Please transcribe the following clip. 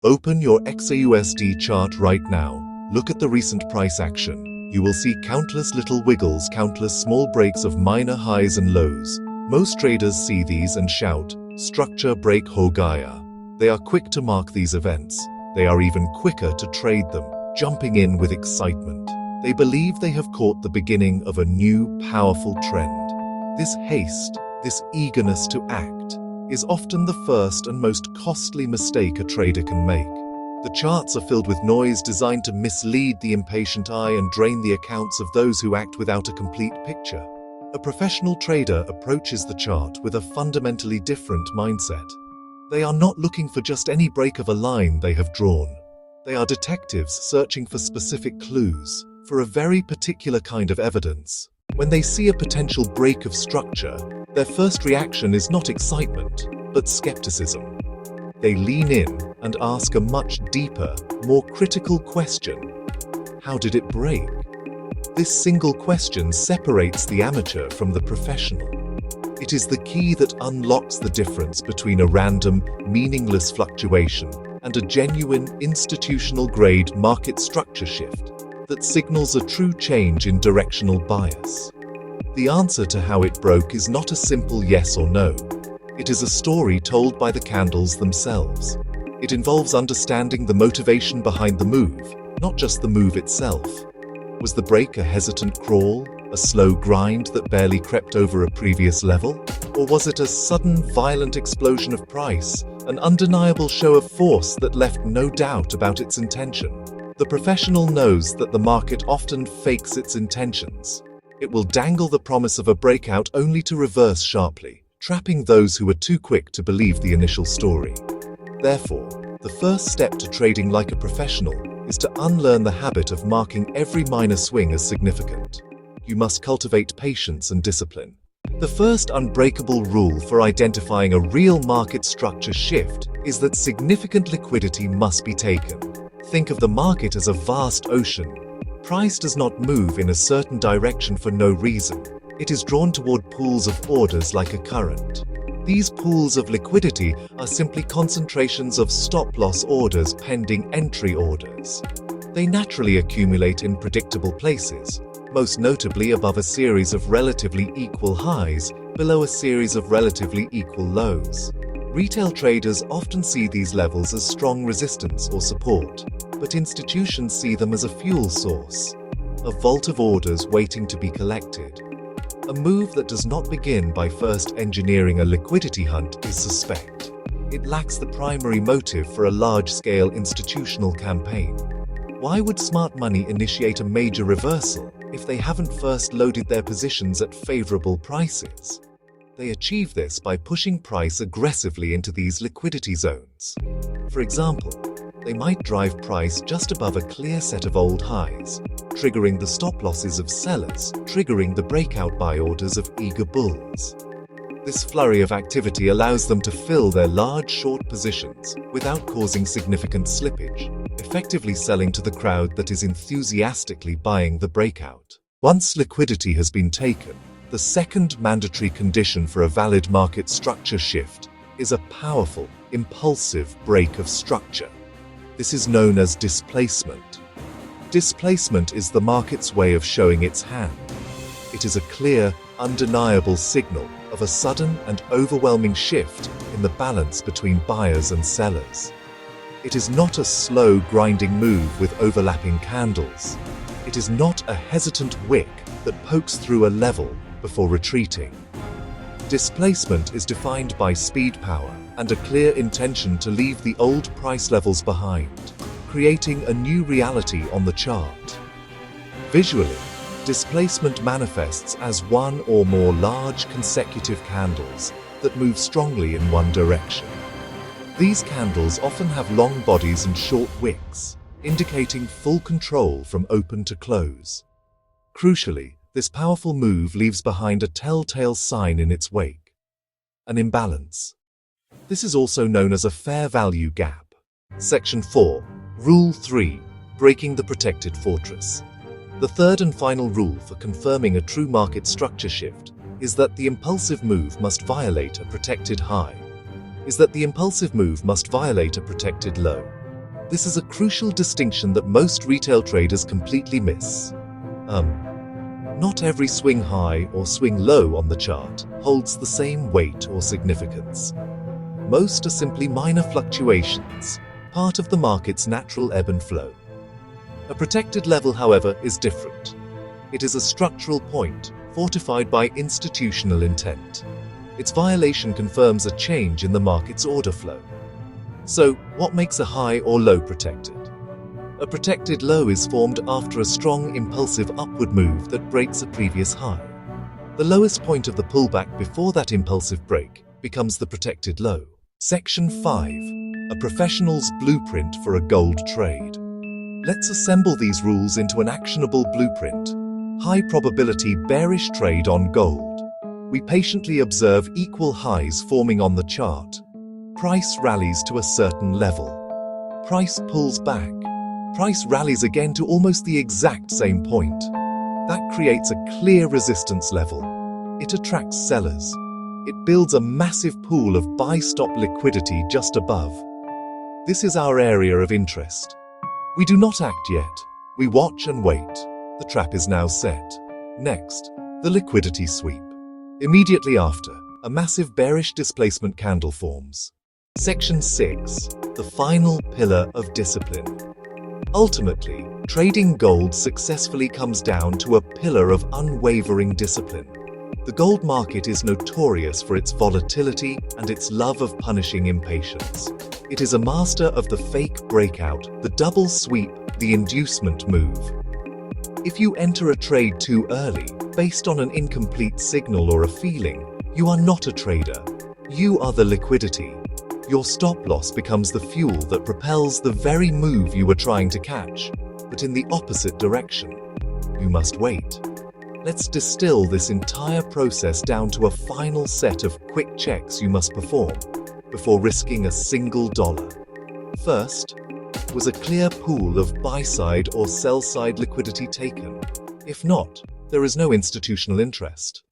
Open your XAUUSD chart right now. Look at the recent price action. You will see countless little wiggles, countless small breaks of minor highs and lows. Most traders see these and shout, "Structure break ho gaya." They are quick to mark these events. They are even quicker to trade them, jumping in with excitement. They believe they have caught the beginning of a new, powerful trend. This haste, this eagerness to act, is often the first and most costly mistake a trader can make. The charts are filled with noise designed to mislead the impatient eye and drain the accounts of those who act without a complete picture. A professional trader approaches the chart with a fundamentally different mindset. They are not looking for just any break of a line they have drawn. They are detectives searching for specific clues, for a very particular kind of evidence. When they see a potential break of structure, their first reaction is not excitement, but skepticism. They lean in and ask a much deeper, more critical question. How did it break? This single question separates the amateur from the professional. It is the key that unlocks the difference between a random, meaningless fluctuation and a genuine, institutional-grade market structure shift that signals a true change in directional bias. The answer to how it broke is not a simple yes or no. It is a story told by the candles themselves. It involves understanding the motivation behind the move, not just the move itself. Was the break a hesitant crawl, a slow grind that barely crept over a previous level? Or was it a sudden, violent explosion of price, an undeniable show of force that left no doubt about its intention? The professional knows that the market often fakes its intentions. It will dangle the promise of a breakout only to reverse sharply, trapping those who are too quick to believe the initial story. Therefore, the first step to trading like a professional is to unlearn the habit of marking every minor swing as significant. You must cultivate patience and discipline. The first unbreakable rule for identifying a real market structure shift is that significant liquidity must be taken. Think of the market as a vast ocean. Price does not move in a certain direction for no reason. It is drawn toward pools of orders like a current. These pools of liquidity are simply concentrations of stop-loss orders pending entry orders. They naturally accumulate in predictable places, most notably above a series of relatively equal highs, below a series of relatively equal lows. Retail traders often see these levels as strong resistance or support, but institutions see them as a fuel source, a vault of orders waiting to be collected. A move that does not begin by first engineering a liquidity hunt is suspect. It lacks the primary motive for a large-scale institutional campaign. Why would smart money initiate a major reversal if they haven't first loaded their positions at favorable prices? They achieve this by pushing price aggressively into these liquidity zones. For example, they might drive price just above a clear set of old highs, triggering the stop losses of sellers, triggering the breakout buy orders of eager bulls. This flurry of activity allows them to fill their large short positions without causing significant slippage, effectively selling to the crowd that is enthusiastically buying the breakout. Once liquidity has been taken, the second mandatory condition for a valid market structure shift is a powerful, impulsive break of structure. This is known as displacement. Displacement is the market's way of showing its hand. It is a clear, undeniable signal of a sudden and overwhelming shift in the balance between buyers and sellers. It is not a slow, grinding move with overlapping candles. It is not a hesitant wick that pokes through a level before retreating. Displacement is defined by speed power and a clear intention to leave the old price levels behind, creating a new reality on the chart. Visually, displacement manifests as one or more large consecutive candles that move strongly in one direction. These candles often have long bodies and short wicks, indicating full control from open to close. Crucially, this powerful move leaves behind a telltale sign in its wake: an imbalance. This is also known as a fair value gap. Section 4, Rule 3, Breaking the Protected Fortress. The third and final rule for confirming a true market structure shift is that the impulsive move must violate a protected high. Low. This is a crucial distinction that most retail traders completely miss. Not every swing high or swing low on the chart holds the same weight or significance. Most are simply minor fluctuations, part of the market's natural ebb and flow. A protected level, however, is different. It is a structural point, fortified by institutional intent. Its violation confirms a change in the market's order flow. So, what makes a high or low protected? A protected low is formed after a strong impulsive upward move that breaks a previous high. The lowest point of the pullback before that impulsive break becomes the protected low. Section 5. A professional's blueprint for a gold trade. Let's assemble these rules into an actionable blueprint. High probability bearish trade on gold. We patiently observe equal highs forming on the chart. Price rallies to a certain level. Price pulls back. Price rallies again to almost the exact same point. That creates a clear resistance level. It attracts sellers. It builds a massive pool of buy-stop liquidity just above. This is our area of interest. We do not act yet. We watch and wait. The trap is now set. Next, the liquidity sweep. Immediately after, a massive bearish displacement candle forms. Section 6. The final pillar of discipline. Ultimately, trading gold successfully comes down to a pillar of unwavering discipline. The gold market is notorious for its volatility and its love of punishing impatience. It is a master of the fake breakout, the double sweep, the inducement move. If you enter a trade too early, based on an incomplete signal or a feeling, you are not a trader. You are the liquidity. Your stop loss becomes the fuel that propels the very move you were trying to catch, but in the opposite direction. You must wait. Let's distill this entire process down to a final set of quick checks you must perform before risking a single dollar. First, was a clear pool of buy-side or sell-side liquidity taken? If not, there is no institutional interest.